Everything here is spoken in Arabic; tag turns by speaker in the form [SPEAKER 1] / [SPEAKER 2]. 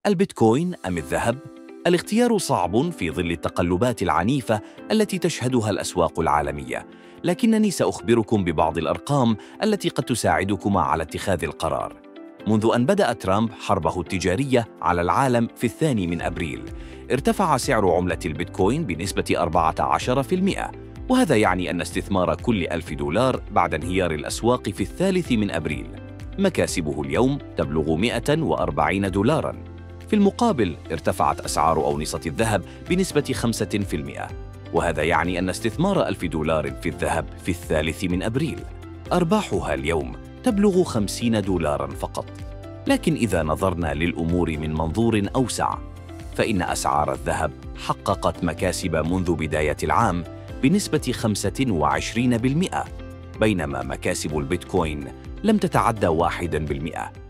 [SPEAKER 1] البيتكوين أم الذهب؟ الاختيار صعب في ظل التقلبات العنيفة التي تشهدها الأسواق العالمية، لكنني سأخبركم ببعض الأرقام التي قد تساعدكما على اتخاذ القرار. منذ أن بدأ ترامب حربه التجارية على العالم في 2 أبريل، ارتفع سعر عملة البيتكوين بنسبة 14%، وهذا يعني أن استثمار كل $1000 بعد انهيار الأسواق في 3 أبريل مكاسبه اليوم تبلغ $140. في المقابل ارتفعت أسعار أونصة الذهب بنسبة 5%، وهذا يعني أن استثمار $1000 في الذهب في 3 أبريل أرباحها اليوم تبلغ $50 فقط. لكن إذا نظرنا للأمور من منظور أوسع، فإن أسعار الذهب حققت مكاسب منذ بداية العام بنسبة 25%، بينما مكاسب البيتكوين لم تتعدى 1%.